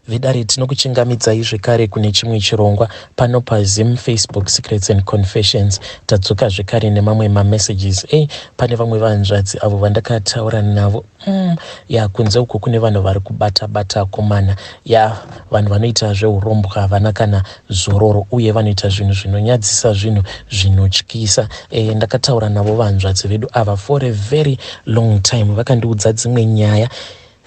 Vidare tinokuchingamidzai zvekare kune chimwe chirongwa pano paZim Facebook Secrets and Confessions. Tadzoka zvekare nemamwe mamessages. Pane vamwe vanzvadzi avo vandakataura navo. Kunze uko kune vanhu vari kubata komana. Vanhu vanoita zveurombwa havana kana zororo uye vanoita zvinhu zvinonyadzisa, zvinhu zvinotyisa. Ndakataura navo vanzvadzi vedu ava for a very long time. Vakandiudza dzimwe nyaya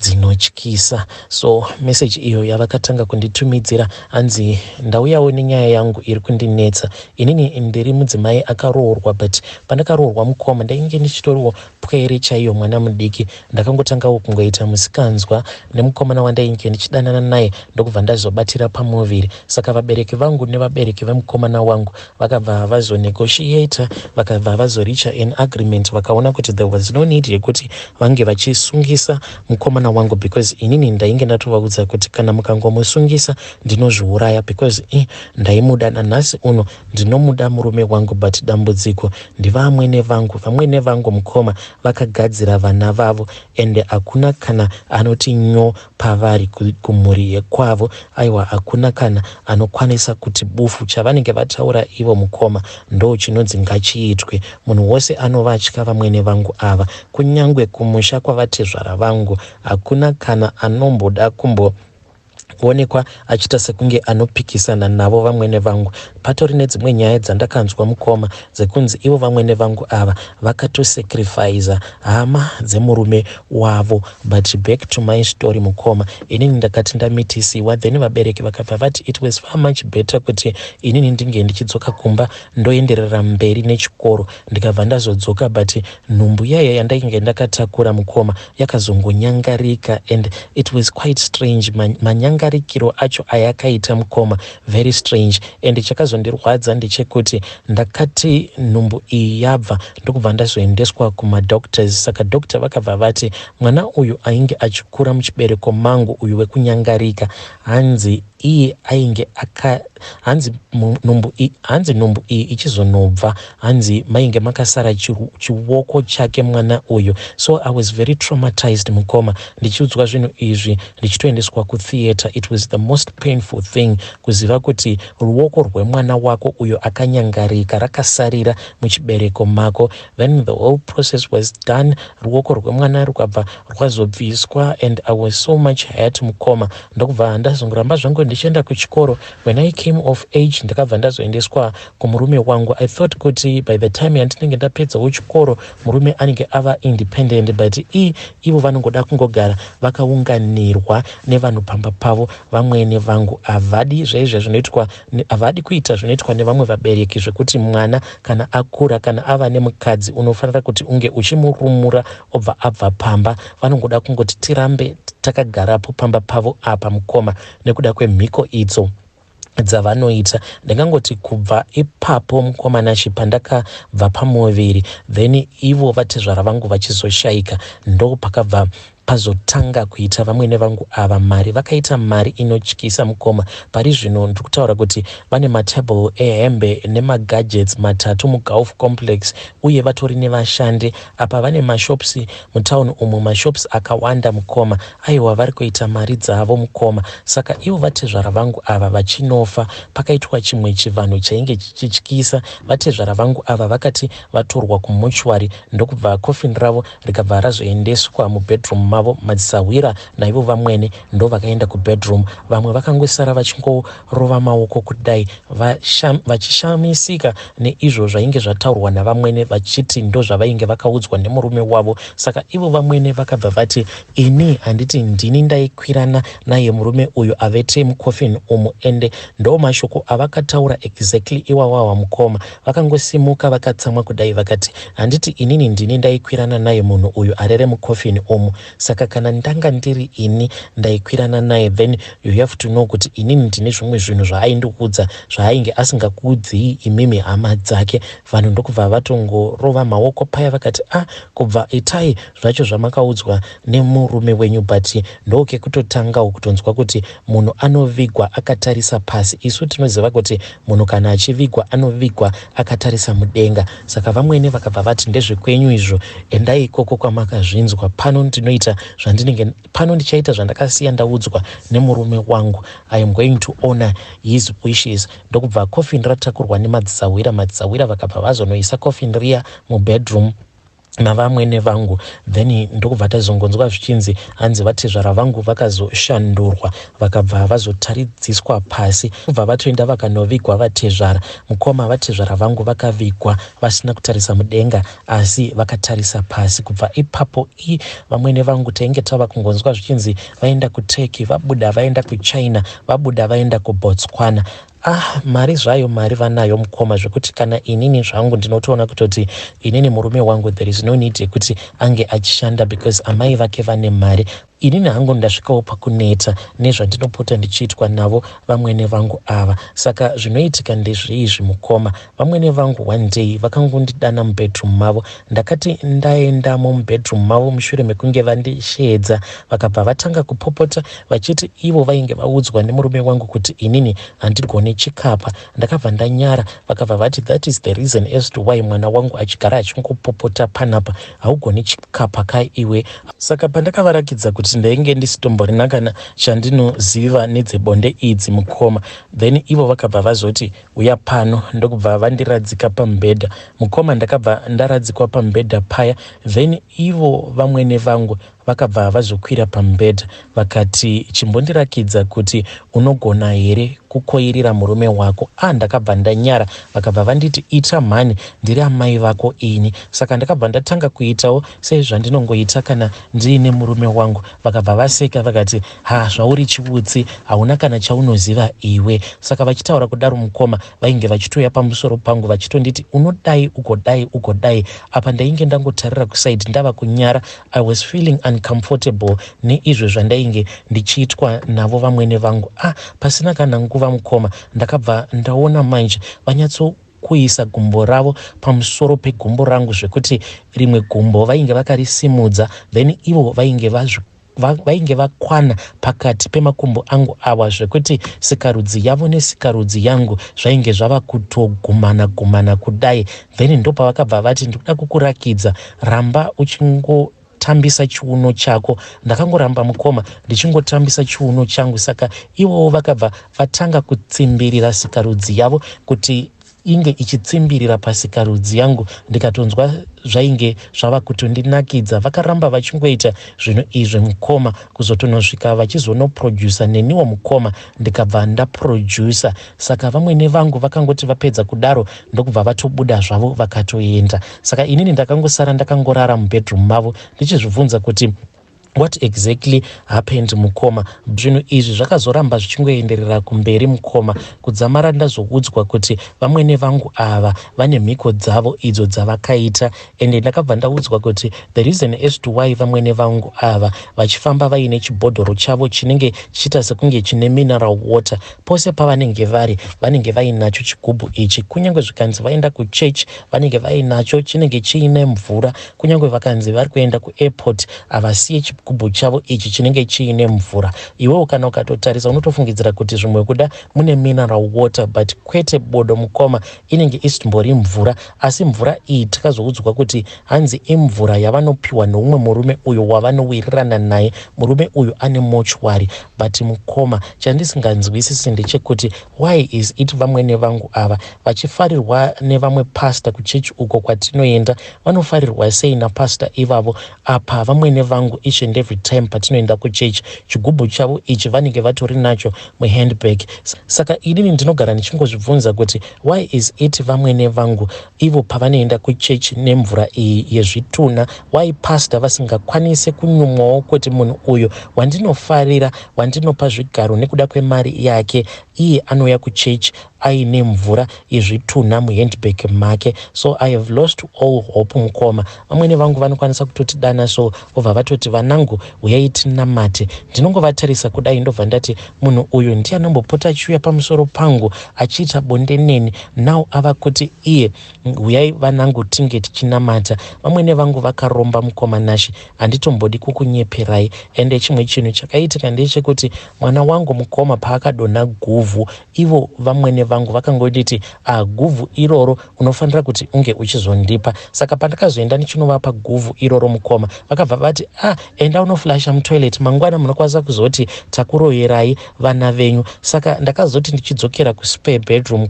dzinotyisa. So message iyo yavakatanga kunditumidzira hanzi ndauyawo nenyaya yangu iri kundinetsa. Inini ndiri mudzimai akaroorwa, but pandakaroorwa mukoma ndainge ndichitoriwo pwere chaiyo mwana mudiki. Ndakangotangawo kungoita musikanzwa nemukomana wandainge ndichidanana naye ndokubva ndazobatira pamuviri. Saka vabereki vangu nevabereki vemukomana wangu vakabva vazonegotiata, vakabva vazoricha an agreement, vakaona kuti there was no need yekuti vange vachisungisa mukomana wangu, because inini ndainge ndatovaudza kuti kana mukangomusungisa ndinozviuraya, because ndaimuda. Nanhasi uno ndinomuda murume wangu, but dambudziko ndivamwene vangu mukoma vakagadzira vana vavo, ende hakuna kana anoti nyo pavari kumhuri yekwavo. Aiwa, hakuna kana anokwanisa kuti bufu. Chavanenge vataura ivo mukoma ndo chinonzi ngachiitwe. Munhu wose anovatya vamwene vangu ava, kunyangwe kumusha kwavatezvara vangu. Hakuna kana anomboda kuonekwa achiita sekunge anopikisana navo vamwene vangu. Patori nedzimwe nyaya dzandakanzwa mukoma dzekunzi ivo vamwene vangu ava vakatosacrifiza hama dzemurume wavo. But back to my story mukoma, inini ndakati ndamitisiwa, then vabereki vakabva vati it was far much better kuti inini ndinge ndichidzoka kumba ndoenderera mberi nechikoro. Ndikabva ndazodzoka, but nhumbu yaya yandainge ndakatakura mukoma yakazongonyangarika, and it was quite strange. Manyangarikiro acho ayakaita mukoma very strange, and chakazondirwadza ndechekuti ndakati nhumbu iyi yabva ndokubva ndazoendeswa kumadoctors. Saka doctor vakabva vati mwana uyu ainge achikura muchibereko mangu uyu wekunyangarika, hanzi iye ainge hanzi nhumbu iyi ichizonobva, hanzi mainge makasara chiwoko chake mwana uyu. So I was very traumatized mukoma, ndichiudzwa zvinhu izvi ndichitoendeswa kutheatre. It was the most painful thing kuziva kuti ruoko rwemwana wako uyo akanyangarika rakasarira muchibereko mako. Then the whole process was done, ruoko rwemwana rukabva rwazobviswa, and I was so much hurt mukoma. Ndokubva ndazongoramba zvangu ndichienda kuchikoro. When I came of age ndakabva ndazoendeswa kumurume wangu. I thought kuti by the time yandinenge ndapedzawo chikoro murume anenge ava independent, but ivo vanongoda kungogara vakaunganirwa nevanhu pamba pavo. Vamwene vangu havadi zvaizvo zvinoitwa, havadi kuita zvinoitwa nevamwe vabereki zvekuti mwana kana akura, kana ava nemukadzi unofanira kuti unge uchimurumura obva abva pamba. Vanongoda kungoti tirambe takagarapo pamba pavo apa mukoma, nekuda kwemhiko idzo dzavanoita. Ndingangoti kubva ipapo mukomanashi pandakabva pamuviri, then ivo vatezvara vangu vachizoshayika, ndo pakabva pazotanga kuita vamwene vangu ava mari. Vakaita mari inotyisa mukoma. Pari zvino ndiri kutaura kuti vane matable ehembe nemagadgets matatu muGulf Complex, uye vatori nevashandi apa. Vane mashops mutauni umu, mashops akawanda mukoma. Aiwa, vari kuita mari dzavo mukoma. Saka ivo vatezvara vangu ava vachinofa, pakaitwa chimwe chivanhu chainge chichityisa. Vatezvara vangu ava vakati vatorwa kumuchwari, ndokubva coffin ravo rikabva razoendeswa mubedroom mavo. Madzisawira naivo vamwene ndo vakaenda kubedroom. Vamwe vakangosara vachingorova maoko kudai, vachishamisika neizvo zvainge zvataurwa navamwene, vachiti ndo zvavainge vakaudzwa nemurume wavo. Saka ivo vamwene vakabva vati ini handiti ndini ndaikwirana naye murume uyu avete mucoffin umu, ende ndo mashoko avakataura exactly iwawawa mukoma. Vakangosimuka vakatsamwa kudai vakati handiti inini ndini ndaikwirana naye munhu uyu arere mucoffin umu. Saka kana ndanga ndiri ini ndaikwirana naye, then you have to know kuti inini ndine zvimwe zvinhu zvaaindiudza zvaainge asingakuudzii imimi hama dzake. Vanhu ndokubva vatongorova maoko paya vakati kubva itai zvacho zvamakaudzwa nemurume wenyu, but ndoke kutotangawo kutonzwa kuti munhu anovigwa akatarisa pasi. Isu tinoziva kuti munhu kana achivigwa anovigwa akatarisa mudenga. Saka vamwene vakabva vati ndezvekwenyu izvo, endai ikoko kwamakazvinzwa. Pano ndinoita kuita zvandinenge pano ndichaita zvandakasiya ndaudzwa nemurume wangu. I am going to honor his wishes. Ndokubva coffin ratakurwa nemadzisawira vakabva vazonoisa coffin riya mubedroom navamwene vangu. Then ndokubva tazongonzwa zvichinzi hanzi vatezvara vangu vakazoshandurwa vakabva vazotaridziswa pasi. Kubva vatoenda vakanovigwa vatezvara. Mukoma vatezvara vangu vakavigwa vasina kutarisa mudenga asi vakatarisa pasi. Kubva ipapo vamwene vangu tainge tava kungonzwa zvichinzi vaenda kuTurkey, vabuda vaenda kuChina, vabuda vaenda kuBotswana. Mari zvayo mari vanayo mukoma zvekuti kana inini zvangu ndinotoona kutoti inini murume wangu there is no need yekuti ange achishanda because amai vake vane mari. Inini hangu ndasvikawo pakuneta nezvandinopota ndichiitwa navo vamwene vangu ava. Saka zvinoitika ndezveizvi mukoma. Vamwene vangu one day vakangondidana mubedroom mavo. Ndakati ndaendamo mubedroom mavo mushure mekunge vandisheedza vakabva vatanga kupopota vachiti ivo vainge vaudzwa nemurume wangu kuti inini handigone chikapa. Ndakabva ndanyara vakabva vati that is the reason as to why mwana wangu achigara achingopopota panapa, haugoni chikapa kai iwe. Saka pandakavarakidza kuti ndainge ndisitomborina kana chandinoziva nedzebonde idzi mukoma, then ivo vakabva vazoti uya pano. Ndokubva vandiradzika pamubhedha mukoma. Ndakabva ndaradzikwa pamubhedha paya, then ivo vamwene vangu vakabva vazokwira pamubhedha vakati chimbondirakidza kuti unogona here kukoirira murume wako. Ndakabva ndanyara vakabva vanditi ita mhani, ndiri amai vako ini. Saka ndakabva ndatanga kuitawo sezvandinongoita kana ndiine murume wangu. Vakabva vaseka vakati zvauri chivutsi, hauna kana chaunoziva iwe. Saka vachitaura kudaro mukoma vainge vachitoya pamusoro pangu vachitonditi unodai ugodai. Apa ndainge ndangotarira kusaidi ndava kunyara. I was feeling uncomfortable neizvo zvandainge ndichiitwa navo vamwene vangu. Pasina kana nguva mukoma ndakabva ndaona manje kuisa gumbo ravo pamusoro pegumbo rangu zvekuti rimwe gumbo vainge vakarisimudza, then ivo vainge vakwana pakati pemakumbo angu awa zvekuti sikarudzi yavo nesikarudzi yangu zvainge zvava kutogumana kudai. Then ndopa vakabva vati ndikuda kukurakidza, ramba tambisa chiuno chako. Ndakangoramba mukoma ndichingotambisa chiuno changu. Saka ivowo vakabva vatanga kutsimbirira sikarudzi yavo kuti inge ichitsimbirira pasikarudzi yangu. Ndikatonzwa zvainge zvava kutondinakidza. Vakaramba vachingoita zvinhu izvi mukoma kuzotonosvika vachizonoprodusa neniwo mukoma ndikabva ndaprodusa. Saka vamwene vangu vakangoti vapedza kudaro ndokubva vatobuda zvavo vakatoenda. Saka inini ndakangosara ndakangorara mubedroom mavo ndichizvibvunza kuti what exactly happened mukoma. Zvinhu izvi zvakazoramba zvichingoenderera kumberi mukoma kudzamara ndazoudzwa kuti vamwene vangu ava vane mhiko dzavo idzo dzavakaita. Ende ndakabva ndaudzwa kuti the reason as to why vamwene vangu ava vachifamba vaine chibhodhoro chavo chinenge chichiita sekunge chine mineral water pose pavanenge vari, vanenge vainacho chigubhu ichi. Kunyange zvikanzi vaenda kuchechi vanenge vainacho, chinenge chiine mvura. Kunyange vakanzi vari kuenda kuairport havasiye chigubhu chavo ichi chinenge chiine mvura. Iwewo kana ukatotarisa unotofungidzira kuti zvimwe kuda mune mineral water, but kwete bodo mukoma inenge isimbori mvura. Asi mvura iyi takazoudzwa kuti hanzi imvura yavanopiwa noumwe murume uyo wavanowirirana naye. Murume uyu ane mochwari. But mukoma chandisinganzwisisi ndechekuti why is it vamwene vangu ava vachifarirwa nevamwe pastor kuchechi uko kwatinoenda vanofarirwa sei napastor ivavo, apa vamwene vangu each and every time patinoenda kuchechi chigubhu chavo ichi vanenge vatori nacho muhandbag. Saka inini ndinogara ndichingozvibvunza kuti why is it vamwene vangu ivo pavanoenda kuchechi nemvura iyi yezvitunha, why pastor vasingakwanise kunyumwawo kuti munhu uyo wandinofarira wandinopa zvigaro nekuda kwemari yake iye anouya kuchechi aine mvura yezvitunha muhandbag make. So I have lost all hope mukoma. Vamwene vangu vanokwanisa kutotidana so obva vatoti vanangu uyai tinamate. Ndinongovatarisa kudai ndobva ndati munhu uyu ndiye anombopota achiuya pamusoro pangu achiita bonde neni, now ava kuti iye uyai vanangu tinge tichinamata. Vamwene vangu vakaromba mukoma Nashi, handitombodi kukunyeperai. Ende chimwe chinhu chakaitika ndechekuti mwana wangu mukoma paakadonha guvhu, ivo vamwene vangu vakangonditi guvhu iroro unofanira kuti unge uchizondipa. Saka pandakazoenda ndichinovapa guvhu iroro mukoma, vakabva vati enda unoflasha mutoilet, mangwana munokwanisa kuzoti takuroyerai vana venyu. Saka ndakazoti ndichidzokera kuspare bedroom,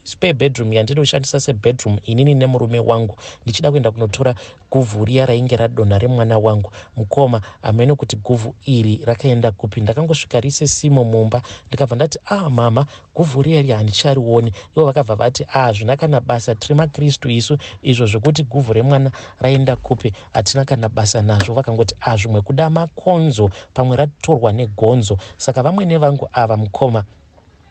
spare bedroom yandinoshandisa sebedroom inini nemurume wangu, ndichida kuenda kunotora guvhu riya rainge radonha remwana wangu. Mukoma ameno kuti guvhu iri rakaenda kupi. Ndakangosvika rise simo mumba, ndikabva ndati mama, guvhu riya handicharioni. Ivo vakabva vati zvina kana basa, tiri maKristu isu, izvo zvokuti guvhu remwana raenda kupi hatina kana basa nazvo. Vakangoti zvimwe kuda makonzo, pamwe ratorwa negonzo. Saka vamwene vangu ava mukoma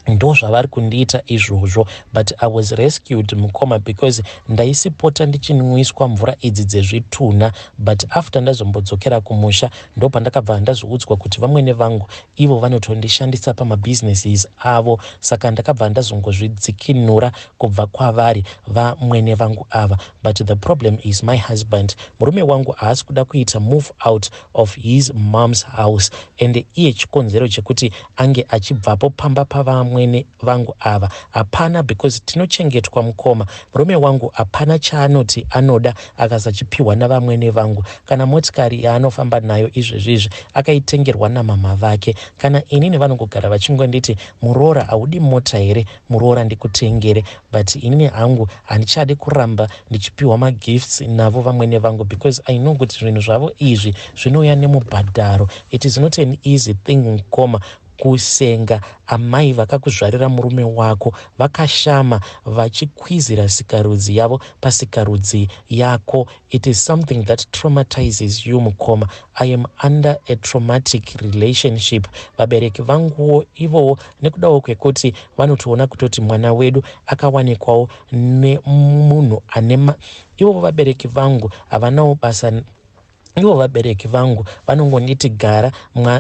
ndo zvavari kundiita izvozvo, but I was rescued mukoma because ndaisipota ndichinwiswa mvura idzi dzezvitunha, but after ndazombodzokera kumusha ndo pandakabva ndazoudzwa kuti vamwene vangu ivo vanotondishandisa pamabusinesses avo. Saka ndakabva ndazongozvidzikinura kubva kwavari vamwene vangu ava. But the problem is my husband, murume wangu haasi kuda kuita move out of his mom's house, and iye chikonzero chekuti ange achibvapo pamba pavamwene vangu ava hapana, because tinochengetwa mukoma. Murume wangu hapana chaanoti anoda akasachipiwa navamwene vangu. Kana motikari yaanofamba nayo izvezvizvi akaitengerwa namama vake, kana inini vanongogara vachingonditi Murora haudi mota here, Murora ndikutengere. But inini hangu handichade kuramba ndichipiwa magifts navo vamwene vangu, because I know kuti zvinhu zvavo izvi zvinouya nemubhadharo. It is not an easy thing mukoma kusenga amai vakakuzvarira murume wako vakashama vachikwizira sikarudzi yavo pasikarudzi yako. It is something that traumatizes you mukoma. I am under a traumatic relationship. Vabereki vanguwo ivowo nekudawo kwekuti vanotoona kutoti mwana wedu akawanikwawo nemunhu anema. Ivo vabereki vangu havanawo basa. Ivo vabereki vangu vanongonditi gara,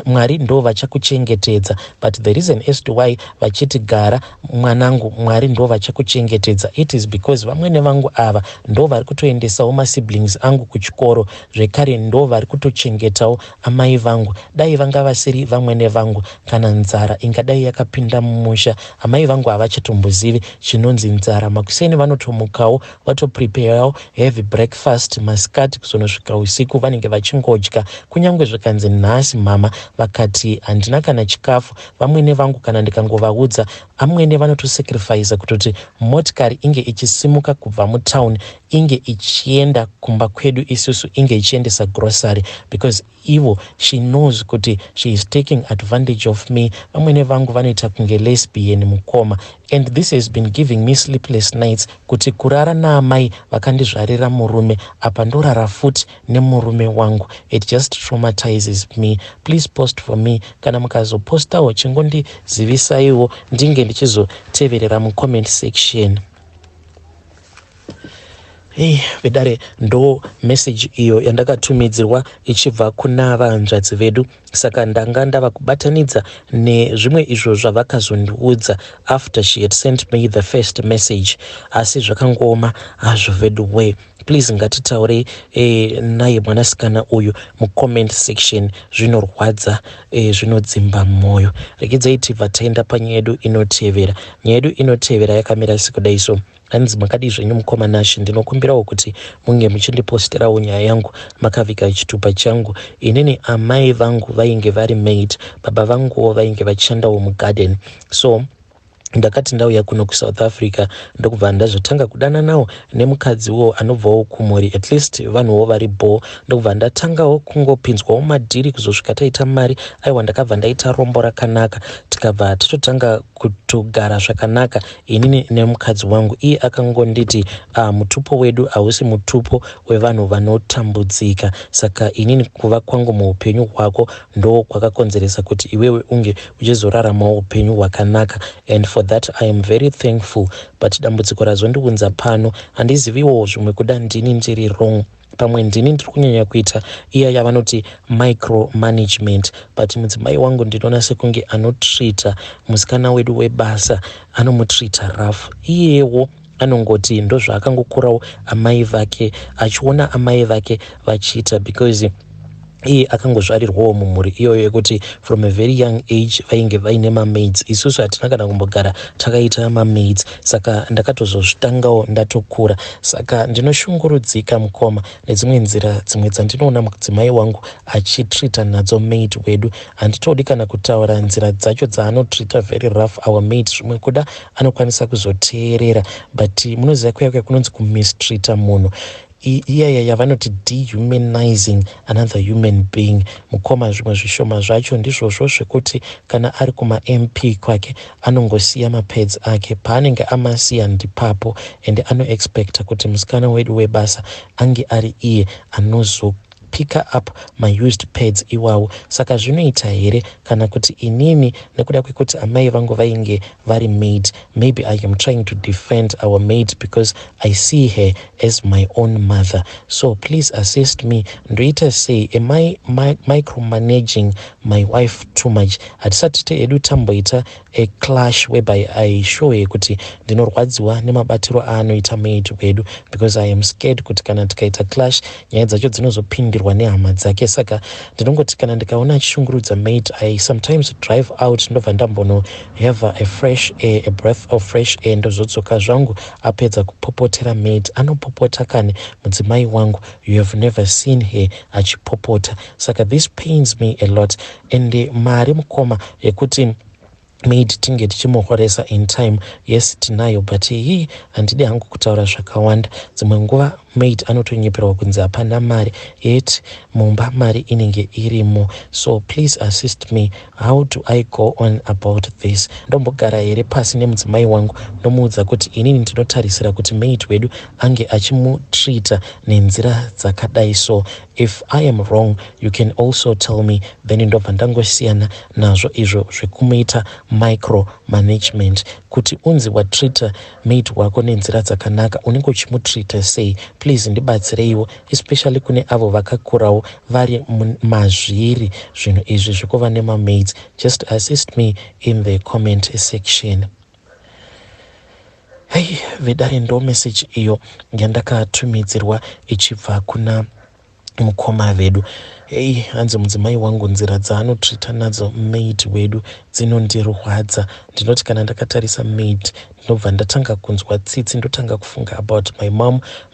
Mwari ndo vachakuchengetedza. But the reason as to why vachiti gara mwanangu, Mwari ndo vachakuchengetedza, it is because vamwene vangu ava ndo vari kutoendesawo masiblings angu kuchikoro, zvekare ndo vari kutochengetawo amai vangu. Dai vanga vasiri vamwene vangu, kana nzara ingadai yakapinda mumusha, amai vangu havachatombozivi chinonzi nzara. Makuseni vanotomukawo vatopreparewo heavy breakfast masikati kuzonosvika usiku vanenge vachingodya. Kunyange zvikanzi nhasi mama vakati handina kana chikafu, vamwene vangu kana ndikangovaudza, amwene vanotosacrifice kutoti motikari inge ichisimuka kubva mutauni inge ichienda kumba kwedu isusu, inge ichiendesa grocery, because ivo she knows kuti she is taking advantage of me. Vamwene vangu vanoita kunge lesbian mukoma, and this has been giving me sleepless nights, kuti kurara naamai vakandizvarira murume apa ndorara futi nemurume wangu. It just traumatizes me. Please post for me. Kana mukazopostawo chingondizivisaiwo ndinge ndichizoteverera mucomment section. Vedare ndo message iyo yandakatumidzirwa ichibva kuna vahanzvadzi vedu. Saka ndanga ndava kubatanidza nezvimwe izvo zvavakazondiudza after she had sent me the first message. Asi zvakangoma hazvo vedu we. Please ngatitaure naye mwanasikana uyu mucomment section. Zvinorwadza, zvinodzimba mwoyo. Regedzai tibva taenda panyaya yedu inotevera. Nyaya yedu inotevera yakamira sekudai so. Hanzi makadi zvenyu mukoma Nashi, ndinokumbirawo kuti munge muchindiposterawo nyaya yangu makavika chitupa changu. Inini amai vangu vainge vari maid, baba vanguwo vainge vachishandawo mugarden. So ndakati ndauya kuno kuSouth Africa ndokubva ndazotanga kudana nawo nemukadziwo anobvawo kumhuri, at least vanhuwo vari bo. Ndokubva ndatangawo kungopinzwawo madhiri kuzosvika taita mari. Aiwa, ndakabva ndaita rombo rakanaka, tikabva tatotanga kutogara zvakanaka inini nemukadzi wangu. Iye akangonditi mutupo wedu hausi mutupo wevanhu vanotambudzika. Saka inini kuva kwangu muupenyu hwako ndo kwakakonzeresa kuti iwewe unge uchizoraramawo upenyu hwakanaka, and for that I am very thankful. But dambudziko razondiunza pano handiziviwo zvimwe kuda ndini ndiri wrong. Pamwe ndini ndiri kunyanya kuita iya yavanoti micro management, but mudzimai wangu ndinoona sekunge anotrita musikana wedu webasa, anomutrita rafu. Iyewo anongoti ndo zvaakangokurawo amai vake achiona amai vake vachiita, because iye akangozvarirwawo mumhuri iyoyo yekuti from a very young age vainge vaine mamaids. Isusu hatina kana kumbogara takaita mamaids, saka ndakatozozvitangawo ndatokura. Saka ndinoshungurudzika mukoma nedzimwe nzira dzimwe dzandinoona mudzimai wangu achitrita nadzo maid wedu. Handitodi kana kutaura nzira dzacho dzaanotrita very rough our maid, zvimwe kuda anokwanisa kuzoteerera, but munoziva kuya kunonzi kumistreata munhu iyaya yavanoti dehumanizing another human being. Mukoma zvimwe zvishoma zvacho ndizvozvo zvekuti kana ari kuma-MP kwake anongosiya mapads ake, paanenge amasiya ndipapo, ende anoexpecta kuti musikana wedu webasa ange ari iye pick up my used pads iwawo. Saka zvinoita here kana kuti inini nekuda kwekuti amai vangu vainge vari maid, maybe I am trying to defend our maid because I see her as my own mother. So please assist me. Ndoita say, am I micromanaging my wife too much? Hatisati edu tamboita a clash whereby I show her kuti ndinorwadziwa nemabatiro aanoita maid wedu, because I am scared kuti kana tikaita clash nyaya dzacho dzinozopindirwa nehama dzake. Saka ndinongoti kana ndikaona achishungurudza maid, I sometimes drive out ndobva ndambono have a fresh air, a breath of fresh air, ndozodzoka zvangu. Apedza kupopotera maid, anopopota kane mudzimai wangu, you have never seen her achipopota. Saka this pains me a lot. And mari mukoma yekuti maid tinge tichimuhoresa in time, yes tinayo, but hii handidi hangu kutaura zvakawanda. Dzimwe nguva maid anotonyeperwa kunzi hapana mari, yet mumba mari inenge irimo. So please assist me. How do I go on about this? Ndombogara here pasi nemudzimai wangu ndomuudza kuti inini ndinotarisira kuti maid wedu ange achimutrita nenzira dzakadai. So if I am wrong, you can also tell me, then ndobva ndangosiyana nazvo izvo zvekumuita micro management. Kuti unzi watrita maid wako nenzira dzakanaka, unenge uchimutrita sei? Please ndibatsireiwo, especially kune avo vakakurawo vari mazviri zvinhu izvi zvekuva nemamaids. Just assist me in the comment section. Hey, vedare ndo message iyo yandakatumidzirwa ichibva kuna mukoma vedu. Hey, hanzi mudzimai wangu nzira dzaanotrita nadzo maid wedu dzinondirwadza. Ndinoti kana ndakatarisa maid ndinobva ndatanga kunzwa tsitsi, ndotanga kufunga about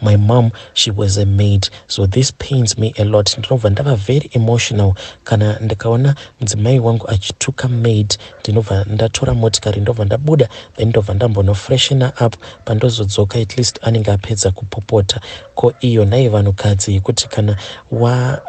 my mom she was a maid. So this pains me a lot. Ndinobva ndava very emotional kana ndikaona mudzimai wangu achituka maid. Ndinobva ndatora motikari ndobva ndabuda, then ndobva ndambono freshena up pandozodzoka at least anenge apedza kupopota. Ko iyo nai vanhukadzi yekuti kana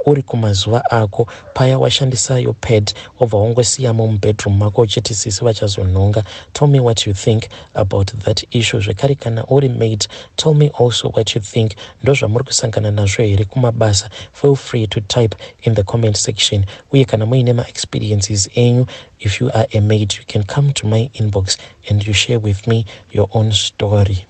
uri kumazuva ako paya washandisa yo pad obva wangosiyamo mubedroom mako uchiti sisi vachazonhonga. Tell me what you think about that issue. Zvekare kana uri maid, tell me also what you think. Ndozvamuri kusangana nazvo here kumabasa? Feel free to type in the comment section. Uye kana muine ma-experiences enyu, if you are a maid, you can come to my inbox and you share with me your own story.